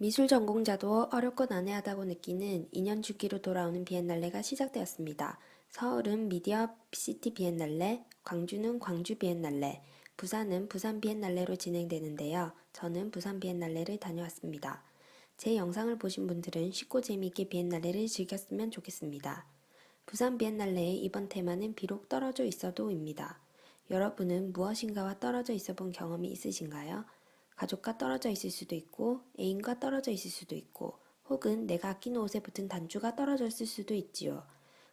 미술 전공자도 어렵고 난해하다고 느끼는 2년 주기로 돌아오는 비엔날레가 시작되었습니다. 서울은 미디어 시티 비엔날레, 광주는 광주 비엔날레, 부산은 부산 비엔날레로 진행되는데요. 저는 부산 비엔날레를 다녀왔습니다. 제 영상을 보신 분들은 쉽고 재미있게 비엔날레를 즐겼으면 좋겠습니다. 부산 비엔날레의 이번 테마는 비록 떨어져 있어도입니다. 여러분은 무엇인가와 떨어져 있어 본 경험이 있으신가요? 가족과 떨어져 있을 수도 있고, 애인과 떨어져 있을 수도 있고, 혹은 내가 아끼는 옷에 붙은 단추가 떨어져 있을 수도 있지요.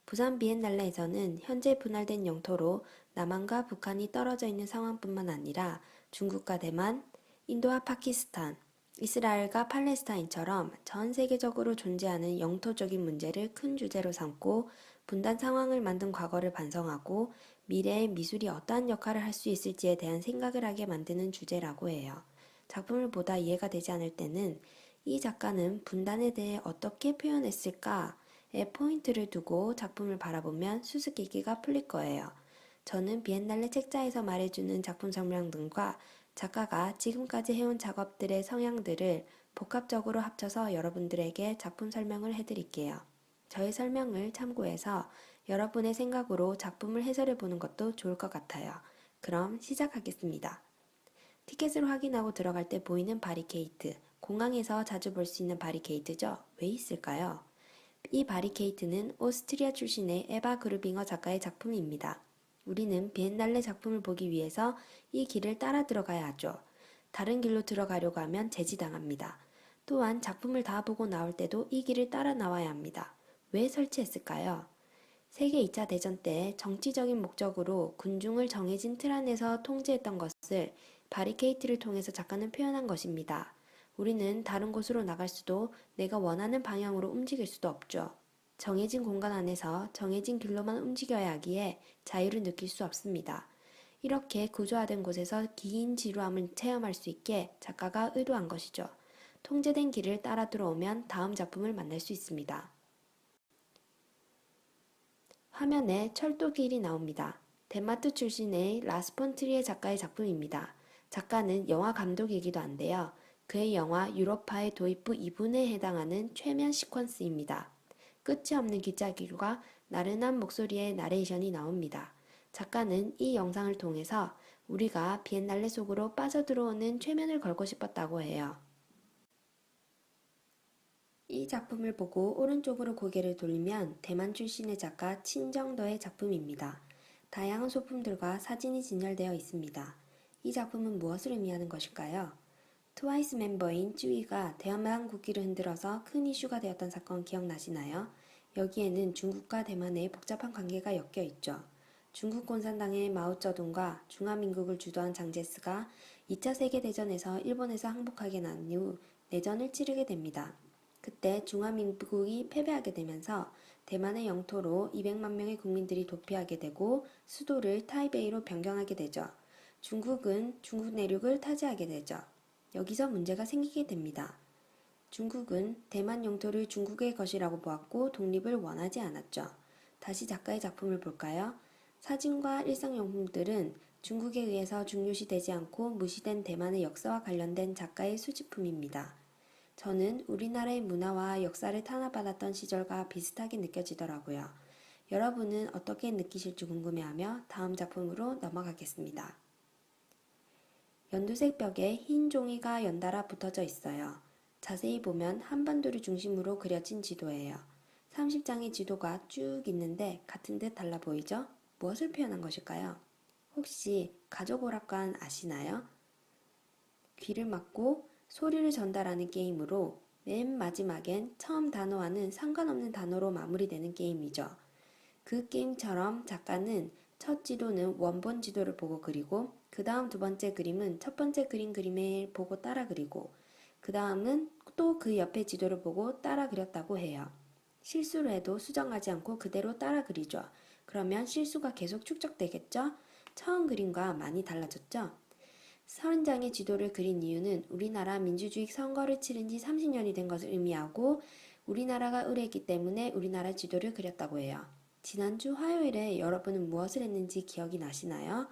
부산 비엔날레에서는 현재 분할된 영토로 남한과 북한이 떨어져 있는 상황뿐만 아니라 중국과 대만, 인도와 파키스탄, 이스라엘과 팔레스타인처럼 전 세계적으로 존재하는 영토적인 문제를 큰 주제로 삼고 분단 상황을 만든 과거를 반성하고 미래의 미술이 어떠한 역할을 할 수 있을지에 대한 생각을 하게 만드는 주제라고 해요. 작품을 보다 이해가 되지 않을 때는 이 작가는 분단에 대해 어떻게 표현했을까에 포인트를 두고 작품을 바라보면 수수께끼가 풀릴 거예요. 저는 비엔날레 책자에서 말해주는 작품 설명 등과 작가가 지금까지 해온 작업들의 성향들을 복합적으로 합쳐서 여러분들에게 작품 설명을 해드릴게요. 저의 설명을 참고해서 여러분의 생각으로 작품을 해설해 보는 것도 좋을 것 같아요. 그럼 시작하겠습니다. 티켓을 확인하고 들어갈 때 보이는 바리케이트, 공항에서 자주 볼 수 있는 바리케이트죠? 왜 있을까요? 이 바리케이트는 오스트리아 출신의 에바 그루빙어 작가의 작품입니다. 우리는 비엔날레 작품을 보기 위해서 이 길을 따라 들어가야 하죠. 다른 길로 들어가려고 하면 제지당합니다. 또한 작품을 다 보고 나올 때도 이 길을 따라 나와야 합니다. 왜 설치했을까요? 세계 2차 대전 때 정치적인 목적으로 군중을 정해진 틀 안에서 통제했던 것을 바리케이트를 통해서 작가는 표현한 것입니다. 우리는 다른 곳으로 나갈 수도 내가 원하는 방향으로 움직일 수도 없죠. 정해진 공간 안에서 정해진 길로만 움직여야 하기에 자유를 느낄 수 없습니다. 이렇게 구조화된 곳에서 긴 지루함을 체험할 수 있게 작가가 의도한 것이죠. 통제된 길을 따라 들어오면 다음 작품을 만날 수 있습니다. 화면에 철도길이 나옵니다. 덴마트 출신의 라스 폰 트리에 작가의 작품입니다. 작가는 영화 감독이기도 한데요. 그의 영화 유로파의 도입부 2분에 해당하는 최면 시퀀스입니다. 끝이 없는 기차길과 나른한 목소리의 나레이션이 나옵니다. 작가는 이 영상을 통해서 우리가 비엔날레 속으로 빠져들어오는 최면을 걸고 싶었다고 해요. 이 작품을 보고 오른쪽으로 고개를 돌리면 대만 출신의 작가 친정도의 작품입니다. 다양한 소품들과 사진이 진열되어 있습니다. 이 작품은 무엇을 의미하는 것일까요? 트와이스 멤버인 쯔위가 대만 국기를 흔들어서 큰 이슈가 되었던 사건 기억나시나요? 여기에는 중국과 대만의 복잡한 관계가 엮여 있죠. 중국 공산당의 마오쩌둥과 중화민국을 주도한 장제스가 2차 세계대전에서 일본에서 항복하게 난 이후 내전을 치르게 됩니다. 그때 중화민국이 패배하게 되면서 대만의 영토로 200만 명의 국민들이 도피하게 되고 수도를 타이베이로 변경하게 되죠. 중국은 중국 내륙을 타지하게 되죠. 여기서 문제가 생기게 됩니다. 중국은 대만 영토를 중국의 것이라고 보았고 독립을 원하지 않았죠. 다시 작가의 작품을 볼까요? 사진과 일상용품들은 중국에 의해서 중요시되지 않고 무시된 대만의 역사와 관련된 작가의 수집품입니다. 저는 우리나라의 문화와 역사를 탄압받았던 시절과 비슷하게 느껴지더라고요. 여러분은 어떻게 느끼실지 궁금해하며 다음 작품으로 넘어가겠습니다. 연두색 벽에 흰 종이가 연달아 붙어져 있어요. 자세히 보면 한반도를 중심으로 그려진 지도예요. 30장의 지도가 쭉 있는데 같은 듯 달라 보이죠? 무엇을 표현한 것일까요? 혹시 가족 오락관 아시나요? 귀를 막고 소리를 전달하는 게임으로 맨 마지막엔 처음 단어와는 상관없는 단어로 마무리되는 게임이죠. 그 게임처럼 작가는 첫 지도는 원본 지도를 보고 그리고 그 다음 두 번째 그림은 첫 번째 그림을 보고 따라 그리고 그 다음은 또 그 옆에 지도를 보고 따라 그렸다고 해요. 실수를 해도 수정하지 않고 그대로 따라 그리죠. 그러면 실수가 계속 축적되겠죠? 처음 그림과 많이 달라졌죠? 30장의 지도를 그린 이유는 우리나라 민주주의 선거를 치른 지 30년이 된 것을 의미하고 우리나라가 의뢰했기 때문에 우리나라 지도를 그렸다고 해요. 지난주 화요일에 여러분은 무엇을 했는지 기억이 나시나요?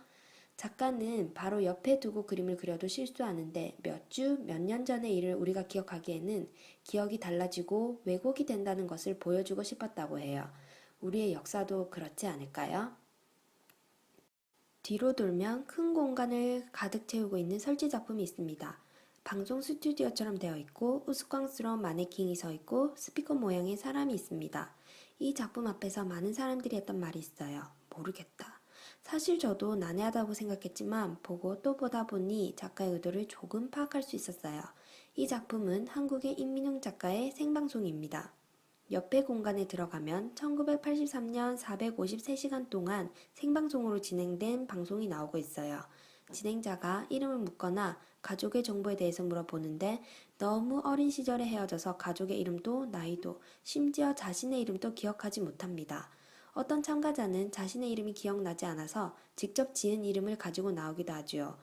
작가는 바로 옆에 두고 그림을 그려도 실수하는데 몇 주, 몇 년 전의 일을 우리가 기억하기에는 기억이 달라지고 왜곡이 된다는 것을 보여주고 싶었다고 해요. 우리의 역사도 그렇지 않을까요? 뒤로 돌면 큰 공간을 가득 채우고 있는 설치 작품이 있습니다. 방송 스튜디오처럼 되어 있고 우스꽝스러운 마네킹이 서 있고 스피커 모양의 사람이 있습니다. 이 작품 앞에서 많은 사람들이 했던 말이 있어요. 모르겠다. 사실 저도 난해하다고 생각했지만 보고 또 보다 보니 작가의 의도를 조금 파악할 수 있었어요. 이 작품은 한국의 임민웅 작가의 생방송입니다. 옆에 공간에 들어가면 1983년 453시간 동안 생방송으로 진행된 방송이 나오고 있어요. 진행자가 이름을 묻거나 가족의 정보에 대해서 물어보는데 너무 어린 시절에 헤어져서 가족의 이름도 나이도 심지어 자신의 이름도 기억하지 못합니다. 어떤 참가자는 자신의 이름이 기억나지 않아서 직접 지은 이름을 가지고 나오기도 하지요.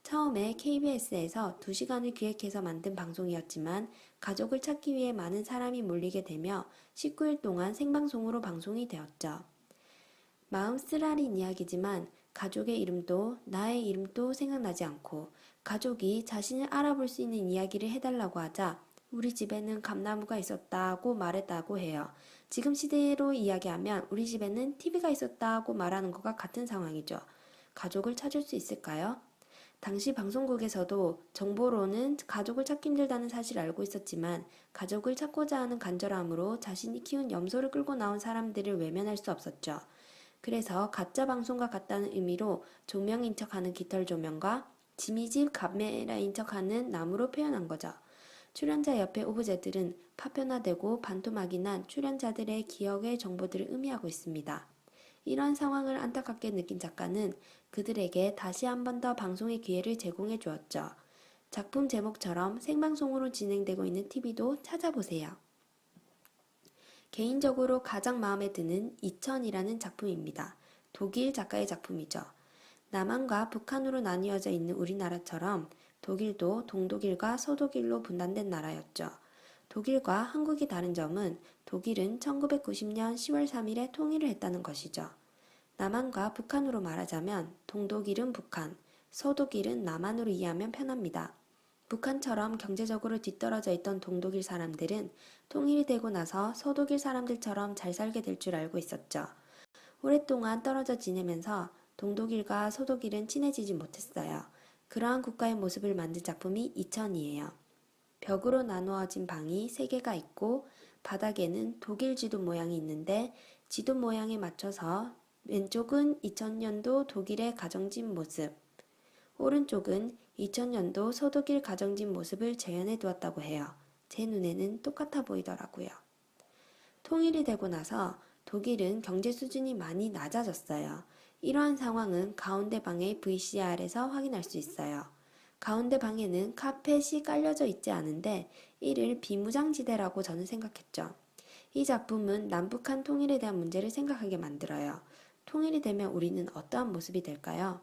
처음에 KBS에서 2시간을 기획해서 만든 방송이었지만 가족을 찾기 위해 많은 사람이 몰리게 되며 19일 동안 생방송으로 방송이 되었죠. 마음 쓰라린 이야기지만 가족의 이름도 나의 이름도 생각나지 않고 가족이 자신을 알아볼 수 있는 이야기를 해달라고 하자 우리 집에는 감나무가 있었다고 말했다고 해요. 지금 시대로 이야기하면 우리 집에는 TV가 있었다고 말하는 것과 같은 상황이죠. 가족을 찾을 수 있을까요? 당시 방송국에서도 정보로는 가족을 찾기 힘들다는 사실을 알고 있었지만 가족을 찾고자 하는 간절함으로 자신이 키운 염소를 끌고 나온 사람들을 외면할 수 없었죠. 그래서 가짜 방송과 같다는 의미로 조명인 척하는 깃털 조명과 지미집 카메라인 척하는 나무로 표현한 거죠. 출연자 옆에 오브제들은 파편화되고 반토막이 난 출연자들의 기억의 정보들을 의미하고 있습니다. 이런 상황을 안타깝게 느낀 작가는 그들에게 다시 한 번 더 방송의 기회를 제공해 주었죠. 작품 제목처럼 생방송으로 진행되고 있는 TV도 찾아보세요. 개인적으로 가장 마음에 드는 이천이라는 작품입니다. 독일 작가의 작품이죠. 남한과 북한으로 나뉘어져 있는 우리나라처럼 독일도 동독일과 서독일로 분단된 나라였죠. 독일과 한국이 다른 점은 독일은 1990년 10월 3일에 통일을 했다는 것이죠. 남한과 북한으로 말하자면 동독일은 북한, 서독일은 남한으로 이해하면 편합니다. 북한처럼 경제적으로 뒤떨어져 있던 동독일 사람들은 통일이 되고 나서 서독일 사람들처럼 잘 살게 될 줄 알고 있었죠. 오랫동안 떨어져 지내면서 동독일과 서독일은 친해지지 못했어요. 그러한 국가의 모습을 만든 작품이 이천이에요. 벽으로 나누어진 방이 3개가 있고 바닥에는 독일 지도 모양이 있는데 지도 모양에 맞춰서 왼쪽은 2000년도 독일의 가정집 모습, 오른쪽은 2000년도 서독일 가정집 모습을 재현해 두었다고 해요. 제 눈에는 똑같아 보이더라고요. 통일이 되고 나서 독일은 경제 수준이 많이 낮아졌어요. 이러한 상황은 가운데 방의 VCR에서 확인할 수 있어요. 가운데 방에는 카펫이 깔려져 있지 않은데 이를 비무장지대라고 저는 생각했죠. 이 작품은 남북한 통일에 대한 문제를 생각하게 만들어요. 통일이 되면 우리는 어떠한 모습이 될까요?